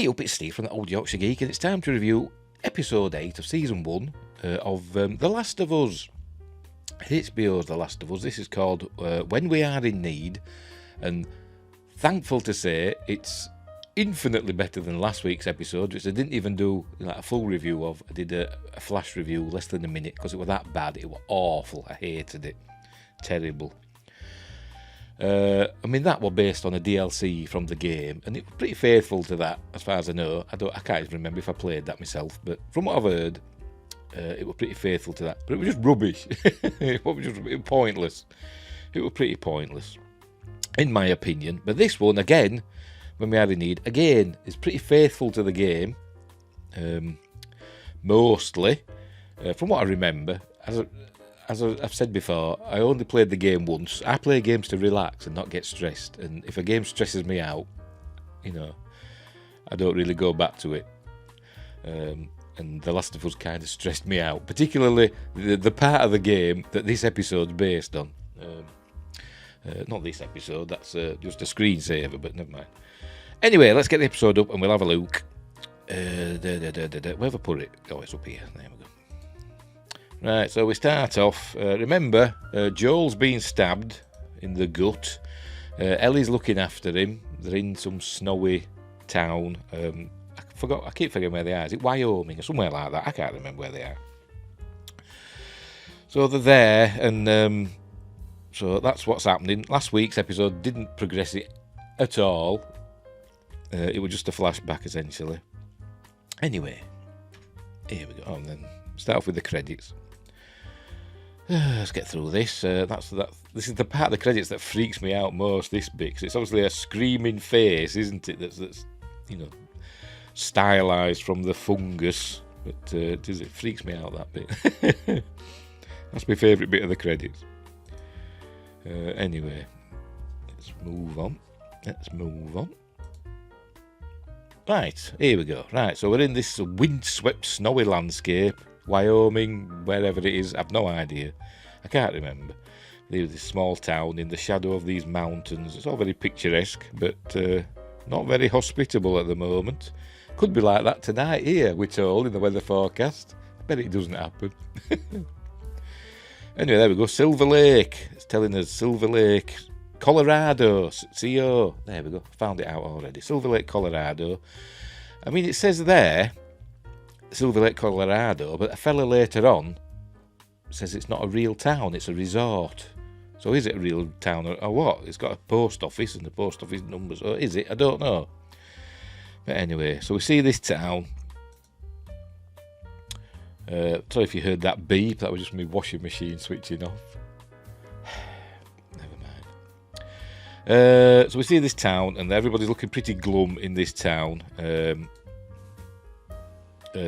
Hey up, it's Steve from the Old Yorkshire Geek, and it's time to review episode 8 of season 1 of The Last of Us. HBO's The Last of Us. This is called When We Are in Need, and thankful to say it's infinitely better than last week's episode, which I didn't even do like a full review of. I did a flash review, less than a minute, because it was that bad. It was awful. I hated it. Terrible. I mean, that was based on a DLC from the game, and it was pretty faithful to that, as far as I know. I can't even remember if I played that myself, but from what I've heard, it was pretty faithful to that. But it was just rubbish. It was pointless. It was pretty pointless, in my opinion. But this one, again, When We Are in Need, again, is pretty faithful to the game. Mostly, from what I remember, as I've said before, I only played the game once. I play games to relax and not get stressed. And if a game stresses me out, I don't really go back to it. And The Last of Us kind of stressed me out, particularly the part of the game that this episode's based on. Not this episode, that's just a screensaver, but never mind. Anyway, let's get the episode up and we'll have a look. Where have I put it? Oh, it's up here. There we go. Right, so we start off. Remember, Joel's been stabbed in the gut. Ellie's looking after him. They're in some snowy town. I keep forgetting where they are. Is it Wyoming or somewhere like that? I can't remember where they are. So they're there, and so that's what's happening. Last week's episode didn't progress it at all. It was just a flashback, essentially. Anyway, here we go. Oh, and then start off with the credits. Let's get through this. This is the part of the credits that freaks me out most. This bit, 'cause it's obviously a screaming face, isn't it? That's stylized from the fungus. But it freaks me out, that bit. That's my favourite bit of the credits. Anyway, let's move on. Right, here we go. Right, so we're in this windswept, snowy landscape. Wyoming, wherever it is, I've no idea. I can't remember. There's this small town in the shadow of these mountains. It's all very picturesque, but not very hospitable at the moment. Could be like that tonight here, we're told, in the weather forecast. I bet it doesn't happen. Anyway, there we go. Silver Lake. It's telling us Silver Lake, Colorado. CO. There we go. Found it out already. Silver Lake, Colorado. I mean, it says there Silver Lake, Colorado, but a fella later on says it's not a real town, it's a resort. So is it a real town or what? It's got a post office and the post office numbers, or is it? I don't know. But anyway, so we see this town. Sorry if you heard that beep, that was just my washing machine switching off. Never mind. So we see this town, and everybody's looking pretty glum in this town.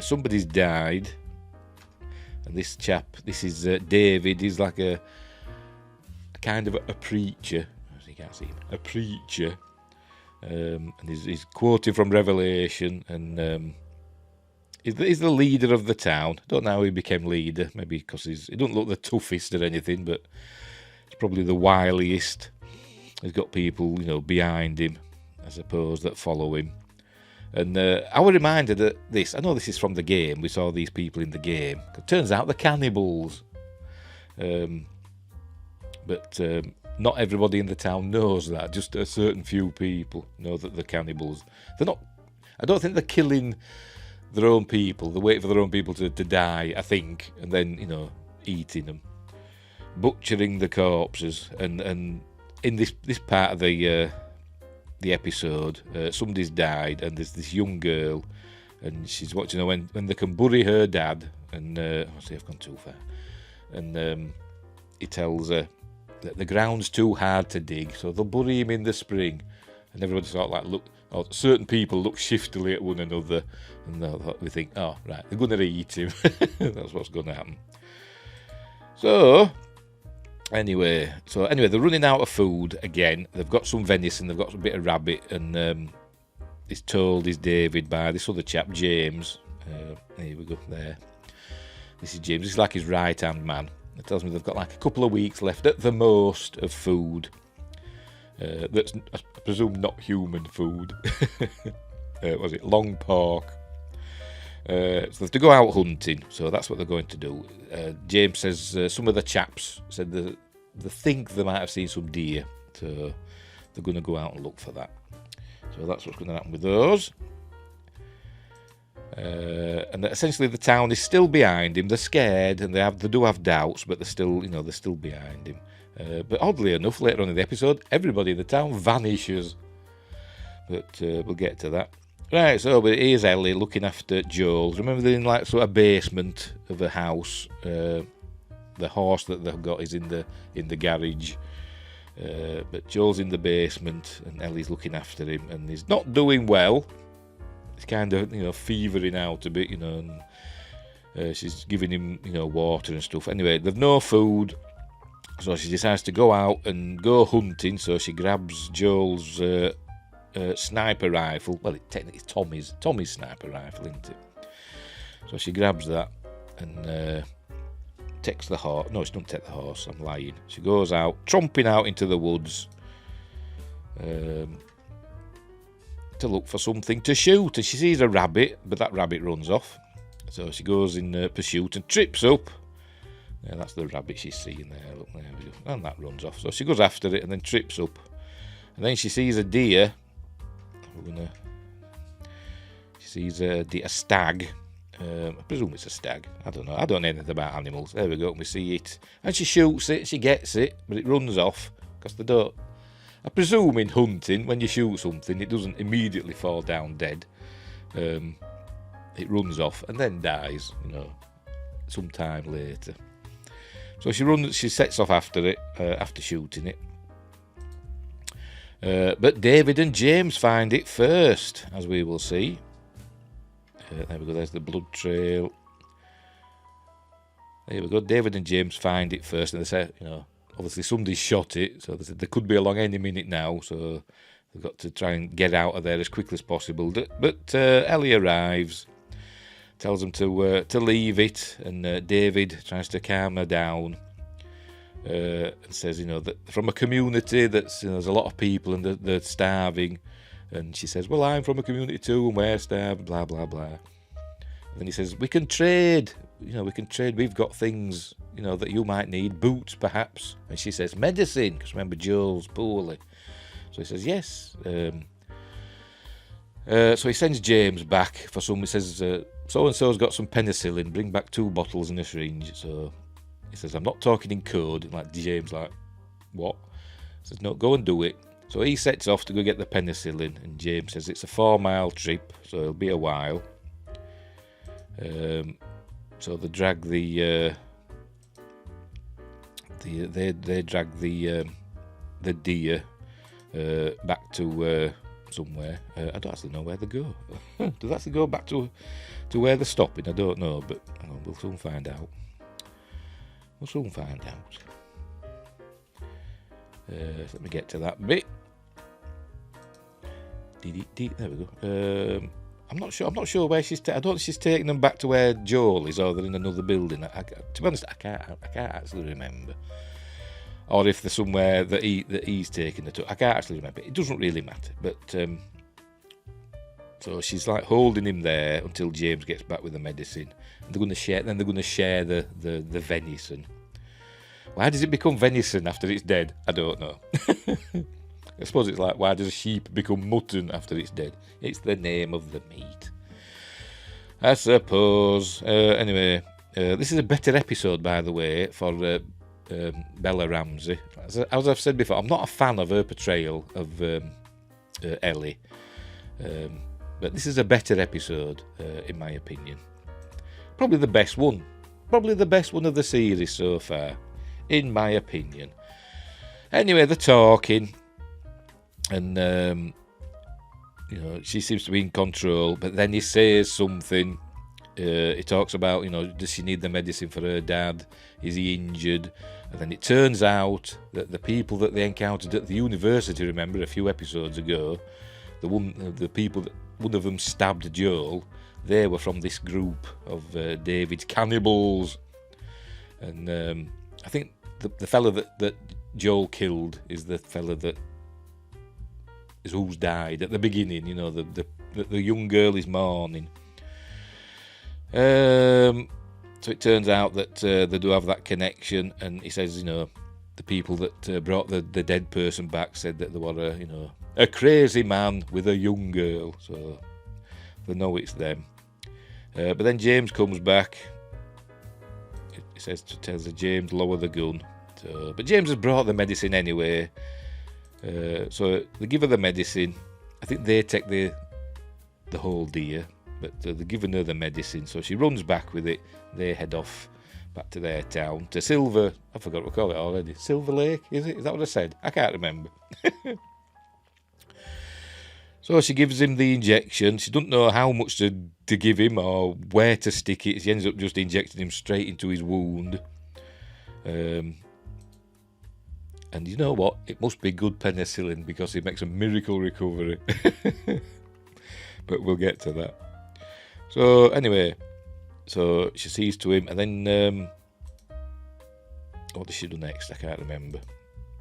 Somebody's died, and this is David. He's like a kind of a preacher. You can't see him. A preacher, and he's quoting from Revelation, and he's the leader of the town. I don't know how he became leader. Maybe because he doesn't look the toughest or anything, but he's probably the wiliest. He's got people, behind him, I suppose, that follow him. And I was reminded that I know this is from the game, we saw these people in the game. It turns out they're cannibals. But not everybody in the town knows that, just a certain few people know that they're cannibals. I don't think they're killing their own people, they're waiting for their own people to die, I think, and then, eating them. Butchering the corpses, and in this part of the episode, somebody's died, and there's this young girl, and she's watching when they can bury her dad, and I've gone too far, and he tells her that the ground's too hard to dig, so they'll bury him in the spring, and everybody sort of look, or certain people look shiftily at one another, and they think, oh right, they're going to eat him. That's what's going to happen. So Anyway, they're running out of food again. They've got some venison, they've got a bit of rabbit, and he's told is David by this other chap, James. Here we go, there. This is James, this is like his right-hand man. It tells me they've got like a couple of weeks left at the most of food. That's, I presume, not human food. Long Park. So they have to go out hunting, so that's what they're going to do. James says some of the chaps said they think they might have seen some deer, so they're going to go out and look for that. So that's what's going to happen with those. And essentially the town is still behind him. They're scared and they do have doubts, but they're still behind him. But oddly enough, later on in the episode, everybody in the town vanishes. But we'll get to that. Right, so but here's Ellie looking after Joel. Remember they're in like sort of basement of a house. The horse that they've got is in the garage. But Joel's in the basement and Ellie's looking after him, and he's not doing well. He's kind of fevering out a bit, and she's giving him water and stuff. Anyway, they've no food, so she decides to go out and go hunting. So she grabs Joel's sniper rifle. Well, technically it's Tommy's sniper rifle, isn't it? So she grabs that and takes the horse. No, she doesn't take the horse. I'm lying. She goes out, tromping out into the woods to look for something to shoot. And she sees a rabbit, but that rabbit runs off. So she goes in pursuit and trips up. Yeah, that's the rabbit she's seeing there. Look, there we go. And that runs off. So she goes after it and then trips up. And then she sees a deer. She sees a stag. I presume it's a stag. I don't know. I don't know anything about animals. There we go. We see it. And she shoots it. She gets it. But it runs off. Because they don't... I presume in hunting, when you shoot something, it doesn't immediately fall down dead. It runs off and then dies, some time later. So she sets off after it, after shooting it. But David and James find it first, as we will see. There we go, there's the blood trail. There we go, David and James find it first, and they say, obviously somebody shot it, so they said they could be along any minute now, so they've got to try and get out of there as quickly as possible. But Ellie arrives, tells them to leave it, and David tries to calm her down. And says, that from a community that's there's a lot of people and they're starving, and she says, well, I'm from a community too and we're starving, blah blah blah. And then he says, we can trade, we've got things that you might need, boots perhaps. And she says medicine, because remember Joel's poorly. So he says yes. So he sends James back for some. He says so and so's got some penicillin, bring back 2 bottles and a syringe. So he says, I'm not talking in code. Like James, what? He says, no, go and do it. So he sets off to go get the penicillin, and James says it's a 4-mile trip, so it'll be a while. So they drag the deer back to somewhere. I don't actually know where they go. Do they actually go back to where they're stopping? I don't know, but we'll soon find out. Let me get to that bit. There we go. I'm not sure where she's. I don't think she's taking them back to where Joel is, or they're in another building. To be honest, I can't actually remember. Or if they're somewhere that he's taking her to. I can't actually remember. It doesn't really matter. But so she's like holding him there until James gets back with the medicine. And they're going to share. Then they're going to share the venison. Why does it become venison after it's dead? I don't know. I suppose it's like, why does a sheep become mutton after it's dead? It's the name of the meat, I suppose. Anyway, this is a better episode, by the way, for Bella Ramsey. As I've said before, I'm not a fan of her portrayal of Ellie. But this is a better episode, in my opinion. Probably the best one. Probably the best one of the series so far, in my opinion. Anyway, they're talking. And, she seems to be in control. But then he says something. He talks about, does she need the medicine for her dad? Is he injured? And then it turns out that the people that they encountered at the university, remember, a few episodes ago, the people that one of them stabbed Joel, they were from this group of David's cannibals. And I think the fella that Joel killed is the fella that is who's died at the beginning, that the young girl is mourning. So it turns out that they do have that connection, and he says, you know, the people that brought the dead person back said that there were a crazy man with a young girl, so they know it's them. But then James comes back. He says, tells James, lower the gun. So, but James has brought the medicine anyway. So they give her the medicine. I think they take the whole deer, but they're giving her the medicine. So she runs back with it. They head off back to their town, to Silver. I forgot what we call it already. Silver Lake, is it? Is that what I said? I can't remember. So she gives him the injection. She doesn't know how much to give him or where to stick it. She ends up just injecting him straight into his wound. And you know what? It must be good penicillin because it makes a miracle recovery. But we'll get to that. So anyway, so she sees to him, and then what does she do next? I can't remember.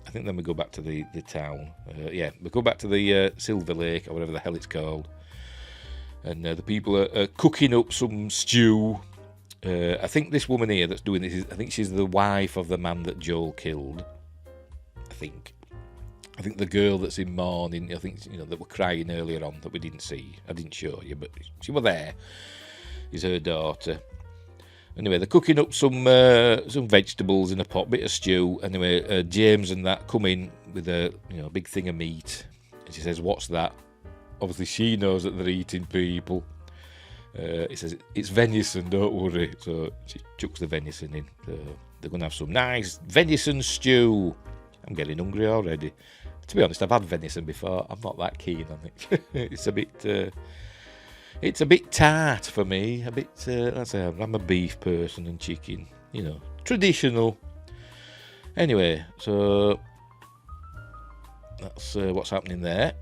I think then we go back to the town. We go back to the Silver Lake, or whatever the hell it's called. And the people are cooking up some stew. I think this woman here that's doing this, I think she's the wife of the man that Joel killed. I think the girl that's in mourning, I think, you know, that were crying earlier on that we didn't see. I didn't show you, but she was there. Is her daughter. Anyway, they're cooking up some vegetables in a pot, bit of stew. Anyway, James and that come in with a big thing of meat, and she says, "What's that?" Obviously, she knows that they're eating people. He says, "It's venison, don't worry." So she chucks the venison in. So they're gonna have some nice venison stew. I'm getting hungry already. To be honest, I've had venison before. I'm not that keen on it. It's a bit tart for me. A bit. I'm a beef person and chicken. You know, traditional. Anyway, so that's what's happening there.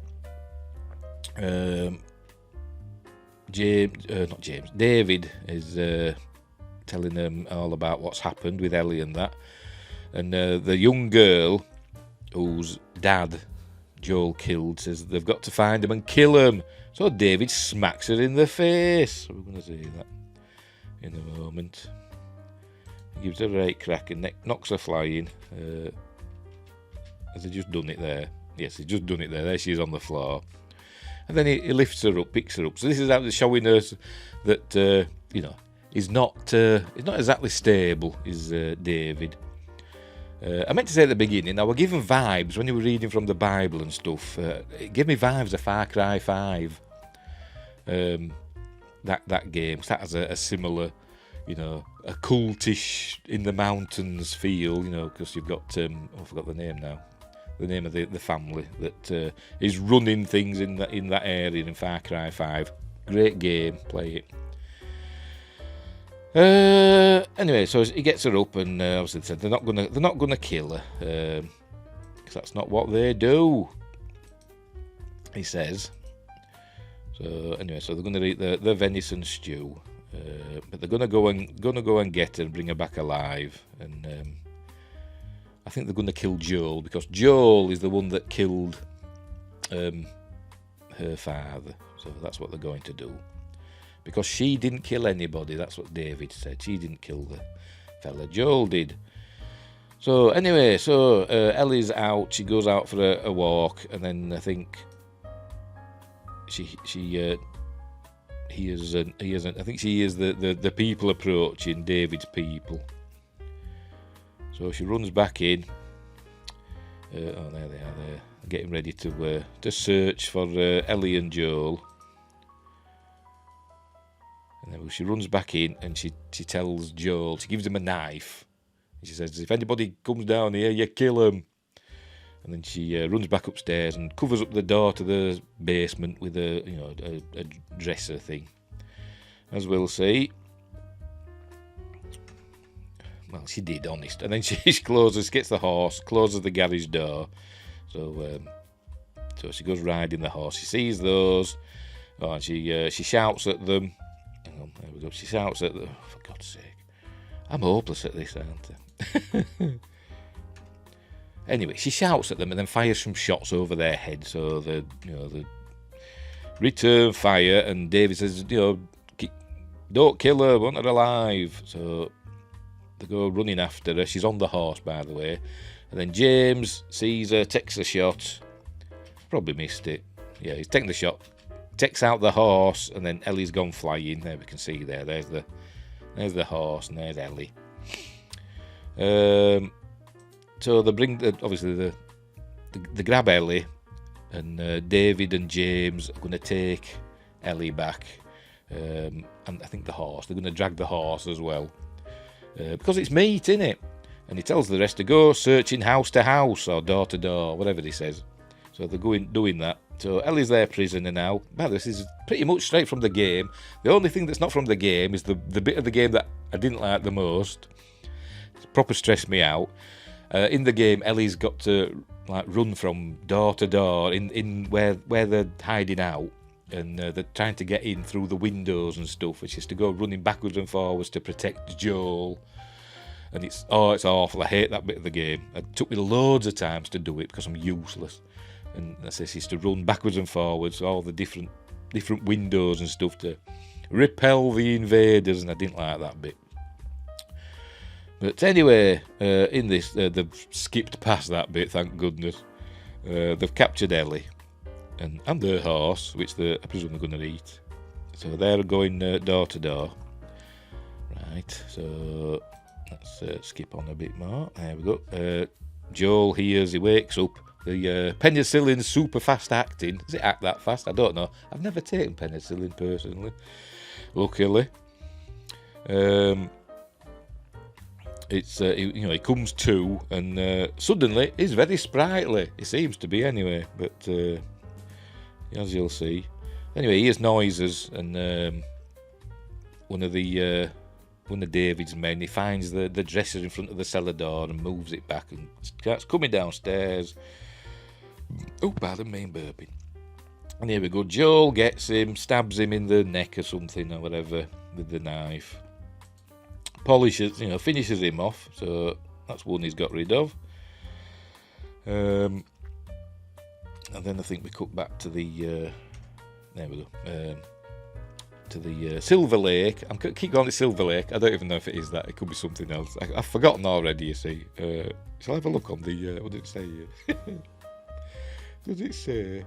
David is telling them all about what's happened with Ellie and that. And the young girl whose dad Joel killed says they've got to find him and kill him. So David smacks her in the face. We're going to see that in a moment. He gives her a right crack and knocks her flying. Has he just done it there? Yes, he's just done it there. There she is on the floor. And then he lifts her up, picks her up. So this is how they're showing us that, he's not exactly stable, is David. I meant to say at the beginning, I was given vibes when you were reading from the Bible and stuff. It gave me vibes of Far Cry 5. That game. That has a similar, a cultish in the mountains feel, because you've got, I forgot the name now. The name of the family that is running things in that area in Far Cry 5. Great game, play it. Anyway, so he gets her up, and obviously they said they're not gonna kill her, because that's not what they do. He says. So anyway, so they're gonna eat the venison stew, but they're gonna go and get her and bring her back alive, and I think they're gonna kill Joel because Joel is the one that killed her father. So that's what they're going to do. Because she didn't kill anybody, that's what David said. She didn't kill the fella, Joel did. So anyway, Ellie's out. She goes out for a walk, and then I think she hears I think she hears the people approaching, David's people. So she runs back in. There they are. They're getting ready to search for Ellie and Joel. And then she runs back in, and she tells Joel, she gives him a knife. And she says, "If anybody comes down here, you kill him." And then she runs back upstairs and covers up the door to the basement with a dresser thing, as we'll see. Well, she did, honest. And then she gets the horse, closes the garage door. So she goes riding the horse. She sees those, and she shouts at them. Hang on, there we go. She shouts at them. Oh, for God's sake, I'm hopeless at this, aren't I? Anyway, she shouts at them and then fires some shots over their heads. So return fire, and David says, don't kill her, want her alive. So they go running after her. She's on the horse, by the way. And then James sees her, takes a shot. Probably missed it. Yeah, he's taking the shot. Takes out the horse, and then Ellie's gone flying. There we can see there. There's the horse, and there's Ellie. So they bring obviously they grab Ellie, and David and James are going to take Ellie back, and I think the horse. They're going to drag the horse as well, because it's meat, innit? And he tells the rest to go searching house to house or door to door, whatever he says. So they're doing that. So Ellie's their prisoner now. Man, this is pretty much straight from the game. The only thing that's not from the game is the bit of the game that I didn't like the most. It's proper stressed me out. In the game, Ellie's got to run from door to door in where they're hiding out, and they're trying to get in through the windows and stuff. And she has to go running backwards and forwards to protect Joel. And it's awful. I hate that bit of the game. It took me loads of times to do it because I'm useless. And I say she has to run backwards and forwards, all the different windows and stuff to repel the invaders, and I didn't like that bit. But anyway, in this, they've skipped past that bit, thank goodness. They've captured Ellie and her horse, which I presume they're going to eat. So they're going door to door. Right, so let's skip on a bit more. There we go. Joel hears, he wakes up. The penicillin super fast acting. Does it act that fast? I don't know. I've never taken penicillin personally. Luckily. He comes to, and suddenly he's very sprightly. He seems to be anyway, but as you'll see. Anyway, he hears noises, and one of David's men, he finds the dresser in front of the cellar door and moves it back and starts coming downstairs. Oh, pardon me, burping. And here we go. Joel gets him, stabs him in the neck or something or whatever with the knife. Polishes, finishes him off. So that's one he's got rid of. And then I think we cut back to the. There we go. To the Silver Lake. I keep calling it Silver Lake. I don't even know if it is that. It could be something else. I've forgotten already, you see. Shall I have a look on the... what did it say here? Does it say?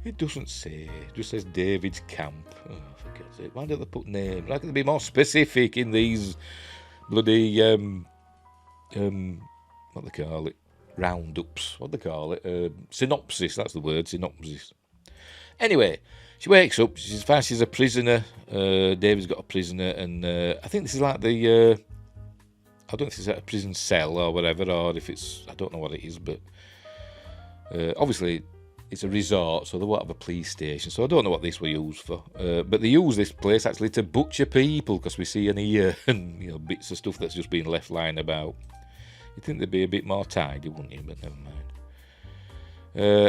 It doesn't say. It just says David's Camp. Oh, for God's sake. Why don't they put names? Why can they be more specific in these bloody... what they call it? Roundups. What they call it? Synopsis. That's the word. Synopsis. Anyway... She wakes up, she finds she's a prisoner. David's got a prisoner, and I think this is like I don't know if it's a prison cell or whatever, or if it's, I don't know what it is, but obviously it's a resort, so they won't have a police station, so I don't know what this were used for. But they use this place actually to butcher people, because we see an ear and bits of stuff that's just been left lying about. You'd think they'd be a bit more tidy, wouldn't you? But never mind.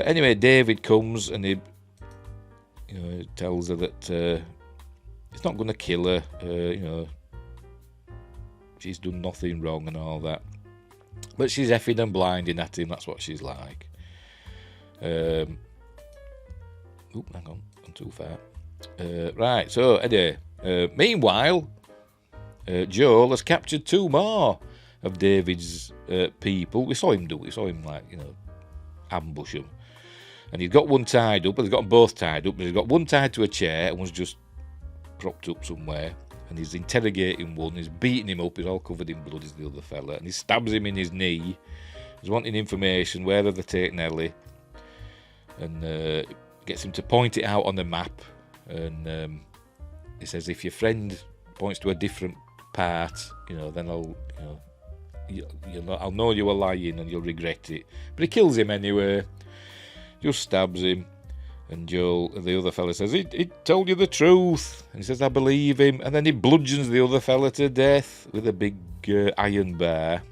Anyway, David comes and he tells her that he's not going to kill her. She's done nothing wrong and all that. But she's effing and blinding at him. That's what she's like. Hang on. Gone too far. Right, so anyway. Meanwhile, Joel has captured 2 more of David's people. We saw him ambush him. And he's got one tied up, but he's got them both tied up, but he's got one tied to a chair and one's just propped up somewhere. And he's interrogating one, he's beating him up, he's all covered in blood, is the other fella. And he stabs him in his knee. He's wanting information, where have they taken Ellie? And gets him to point it out on the map. And he says, if your friend points to a different part, then I'll know you were lying and you'll regret it. But he kills him anyway. Just stabs him, and Joel, the other fella, says, he told you the truth. And he says, I believe him. And then he bludgeons the other fella to death with a big iron bar.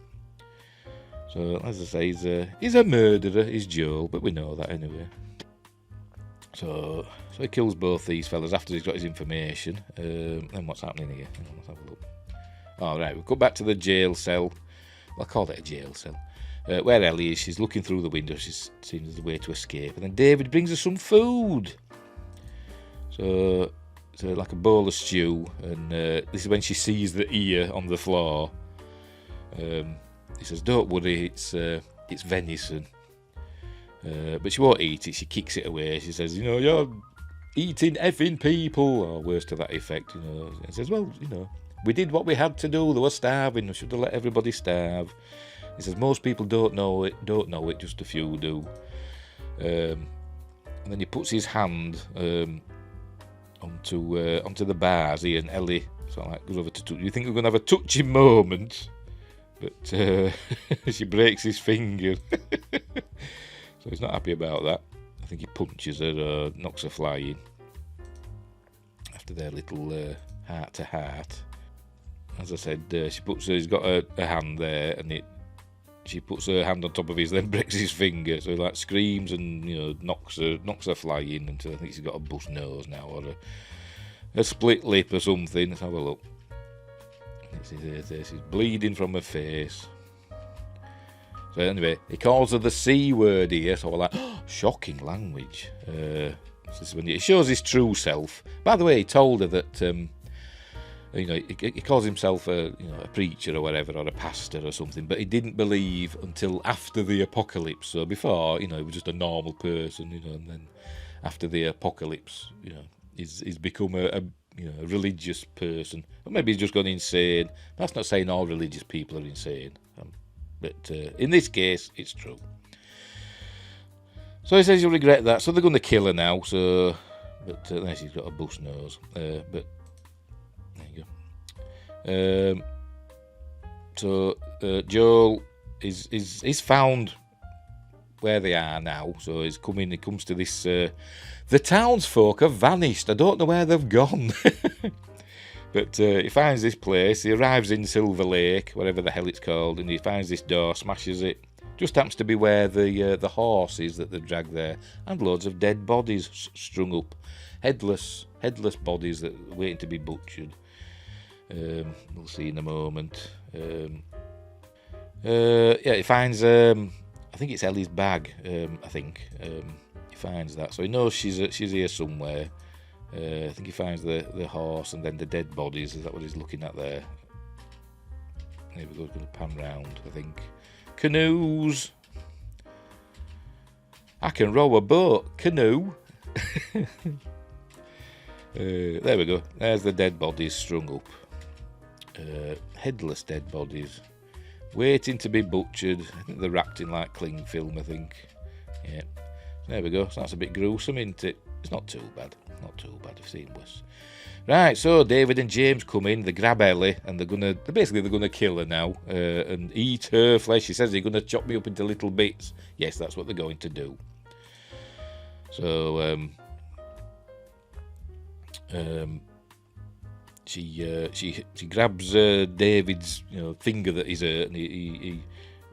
So, as I say, he's a murderer, he's Joel, but we know that anyway. So he kills both these fellas after he's got his information. Then what's happening here? Let's have a look. All right, we'll go back to the jail cell. I'll call it a jail cell. Where Ellie is, she's looking through the window. She's seeing there's a way to escape. And then David brings her some food. So it's like a bowl of stew, and this is when she sees the ear on the floor. He says, "Don't worry, it's venison." But she won't eat it. She kicks it away. She says, "You're eating effing people," or words to that effect. And says, "Well, we did what we had to do. They were starving. We should have let everybody starve." He says, "Most people don't know it. Just a few do." And then he puts his hand onto the bars. He and Ellie sort of like goes over to touch. You think we're going to have a touching moment? But she breaks his finger. So he's not happy about that. I think he punches her or knocks her flying after their little heart to heart. As I said, he's got a hand there, and she puts her hand on top of his, then breaks his finger. So he like screams and knocks her flying until I think she's got a bust nose now, or a split lip or something. Let's have a look. She's bleeding from her face. So anyway, he calls her the C word here, so we're like, shocking language. This is when he shows his true self. By the way, he told her that, he calls himself a preacher or whatever, or a pastor or something, but he didn't believe until after the apocalypse. So before, he was just a normal person, and then after the apocalypse, he's become a religious person. Or maybe he's just gone insane. That's not saying all religious people are insane. But in this case, it's true. So he says you'll regret that. So they're going to kill her now. But she's got a bust nose. But there you go. So Joel is found where they are now. So he comes to this. The townsfolk have vanished. I don't know where they've gone. But he finds this place. He arrives in Silver Lake, whatever the hell it's called, and he finds this door, smashes it. Just happens to be where the horse is that they've dragged there, and loads of dead bodies strung up, headless bodies that are waiting to be butchered. We'll see in a moment. He finds I think it's Ellie's bag. I think he finds that, so he knows she's here somewhere. I think he finds the horse and then the dead bodies. Is that what he's looking at there? There we go, going to pan round, I think. Canoes. I can row a boat. Canoe. There we go. There's the dead bodies strung up. Headless dead bodies. Waiting to be butchered. I think they're wrapped in like cling film, I think. Yeah. There we go. So that's a bit gruesome, isn't it? It's not too bad. Not too bad. I've seen worse. Right, so David and James come in. They grab Ellie and they're gonna kill her now and eat her flesh. He says they're gonna chop me up into little bits. Yes, that's what they're going to do. So she grabs David's finger that he's hurt, and he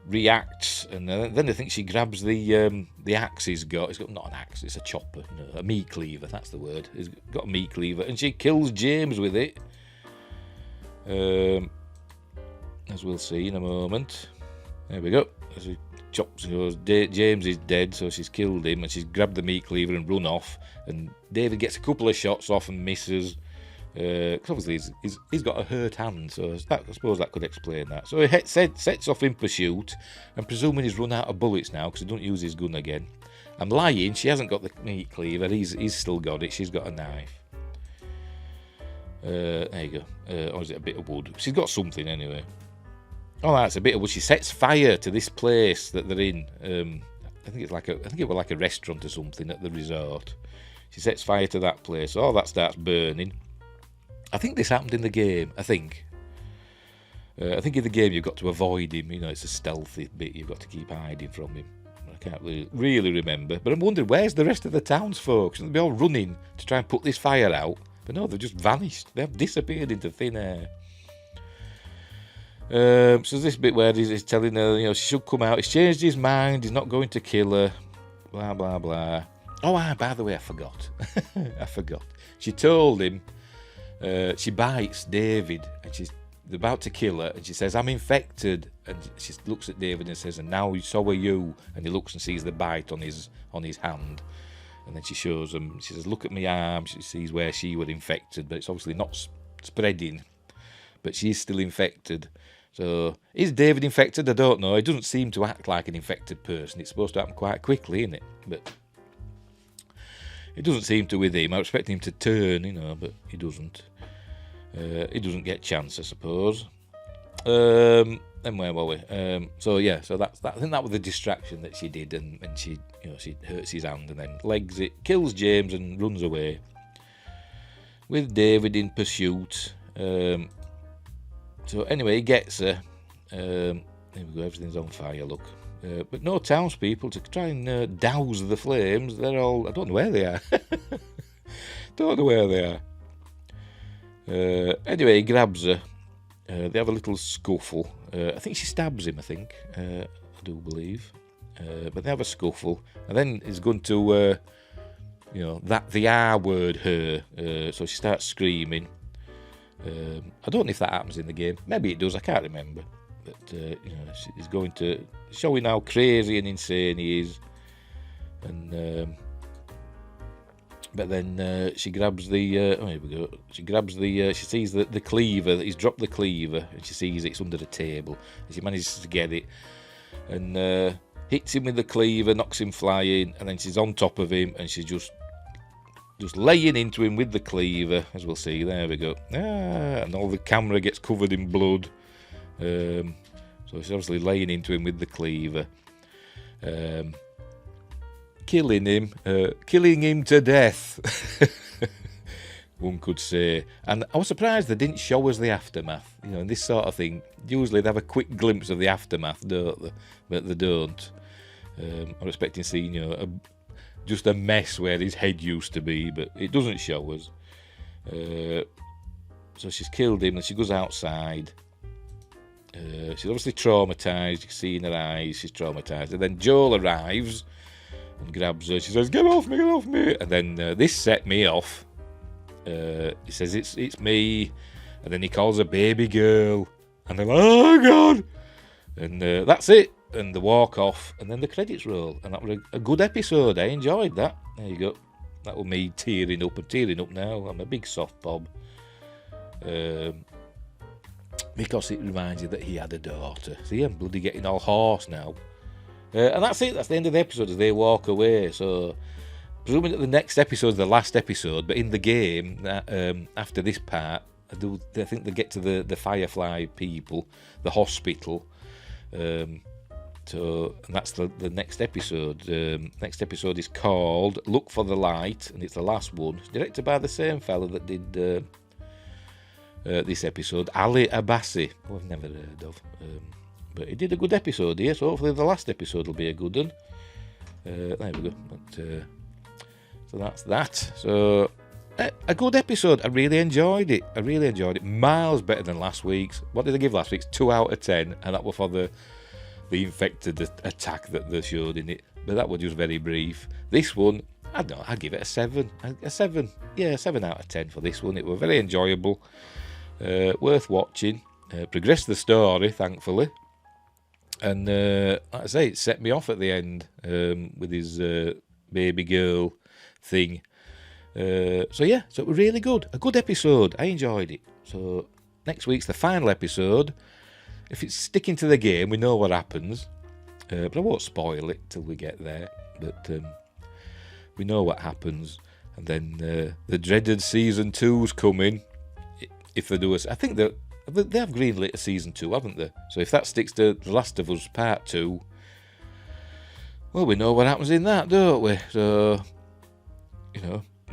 reacts, and then I think she grabs the axe he's got. It's got not an axe, it's a chopper, a meat cleaver. That's the word. He's got a meat cleaver, and she kills James with it. As we'll see in a moment. There we go. As he chops, James is dead, so she's killed him, and she's grabbed the meat cleaver and run off. And David gets a couple of shots off and misses. Because obviously he's got a hurt hand, so I suppose that could explain that. So he sets off in pursuit, and presuming he's run out of bullets now because he don't use his gun again. I'm lying, she hasn't got the meat cleaver, he's still got it, she's got a knife. There you go. Or is it a bit of wood? She's got something anyway. Oh, that's a bit of wood. She sets fire to this place that they're in. I think it was like a restaurant or something at the resort. She sets fire to that place. All that starts burning. I think this happened in the game. I think in the game you've got to avoid him. It's a stealthy bit. You've got to keep hiding from him. I can't really remember. But I'm wondering, where's the rest of the townsfolk? Shouldn't they be all running to try and put this fire out? But no, they've just vanished. They've disappeared into thin air. So this bit where he's telling her, she should come out. He's changed his mind. He's not going to kill her. Blah, blah, blah. Oh, by the way, I forgot. I forgot. She told him. She bites David, and she's about to kill her, and she says, "I'm infected." And she looks at David and says, "And now so are you." And he looks and sees the bite on his hand. And then she shows them. She says, "Look at my arm." She sees where she was infected, but it's obviously not spreading. But she's still infected. So, is David infected? I don't know. He doesn't seem to act like an infected person. It's supposed to happen quite quickly, isn't it? But it doesn't seem to with him. I expect him to turn, but he doesn't. He doesn't get a chance, I suppose. And where were we? So that's that. I think that was the distraction that she did, and she, she hurts his hand and then legs it, kills James and runs away with David in pursuit. So anyway, he gets her. There we go. Everything's on fire. Look, but no townspeople to try and douse the flames. They're all. I don't know where they are. Anyway, he grabs her. They have a little scuffle. I think she stabs him, I do believe. But they have a scuffle. And then he's going to, the R word her. So she starts screaming. I don't know if that happens in the game. Maybe it does, I can't remember. But, she's going to, showing how crazy and insane he is. And, but then she grabs the, here we go. She grabs the, she sees the cleaver, he's dropped the cleaver, and she sees it's under the table. And she manages to get it, and hits him with the cleaver, knocks him flying, and then she's on top of him, and she's just laying into him with the cleaver, as we'll see. There we go. And all the camera gets covered in blood. So she's obviously laying into him with the cleaver. Killing him to death, one could say. And I was surprised they didn't show us the aftermath. In this sort of thing, usually they have a quick glimpse of the aftermath, don't they? But they don't. I'm expecting to see, just a mess where his head used to be, but it doesn't show us. So she's killed him, and she goes outside. She's obviously traumatised. You can see in her eyes she's traumatised. And then Joel arrives and grabs her. She says, get off me. And then this set me off. He says, it's me. And then he calls her baby girl. And they're like, oh, God. And that's it. And they walk off. And then the credits roll. And that was a good episode. I enjoyed that. There you go. That was me tearing up. I'm tearing up now. I'm a big soft bob. Because it reminds you that he had a daughter. See, I'm bloody getting all hoarse now. And that's it. That's the end of the episode as they walk away. So, presuming that the next episode is the last episode, but in the game, after this part, I think they get to the Firefly people, the hospital. So, and that's the next episode. Next episode is called Look for the Light, and it's the last one. It's directed by the same fella that did this episode, Ali Abbasi, who I've never heard of. But he did a good episode here, so hopefully the last episode will be a good one. There we go. But, so that's that. So, a good episode. I really enjoyed it. Miles better than last week's. What did I give last week's? 2 out of 10. And that was for the infected attack that they showed in it. But that was just very brief. This one, I don't know, I'd give it a 7. A 7. Yeah, a 7 out of 10 for this one. It was very enjoyable. Worth watching. Progressed the story, thankfully. And like I say, it set me off at the end with his baby girl thing. So it was really good. A good episode. I enjoyed it. So next week's the final episode. If it's sticking to the game, we know what happens. But I won't spoil it till we get there. But we know what happens. And then the dreaded season 2's coming. If they do I think they have greenlit a season 2, haven't they? So if that sticks to The Last of Us Part 2, well, we know what happens in that, don't we? So,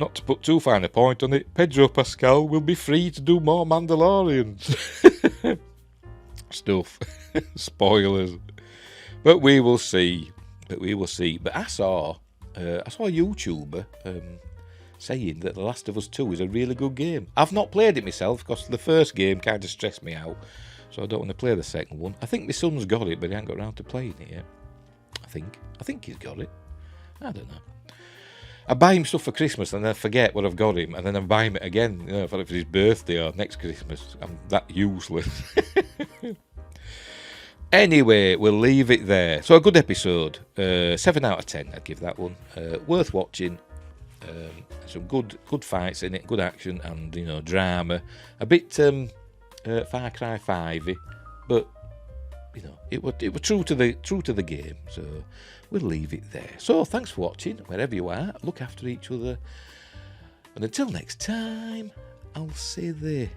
not to put too fine a point on it, Pedro Pascal will be free to do more Mandalorians. Stuff. Spoilers. But we will see. But I saw a YouTuber saying that The Last of Us 2 is a really good game. I've not played it myself because the first game kind of stressed me out, so I don't want to play the second one. I think my son's got it, but he hasn't got around to playing it yet. I think he's got it. I don't know. I buy him stuff for Christmas and then I forget what I've got him, and then I buy him it again for his birthday or next Christmas. I'm that useless. Anyway, we'll leave it there. So a good episode. 7 out of 10, I'd give that one. Worth watching. Some good fights in it, good action, and drama. A bit Far Cry 5-y, but it were true to the game. So we'll leave it there. So thanks for watching, wherever you are. Look after each other, and until next time, I'll say there.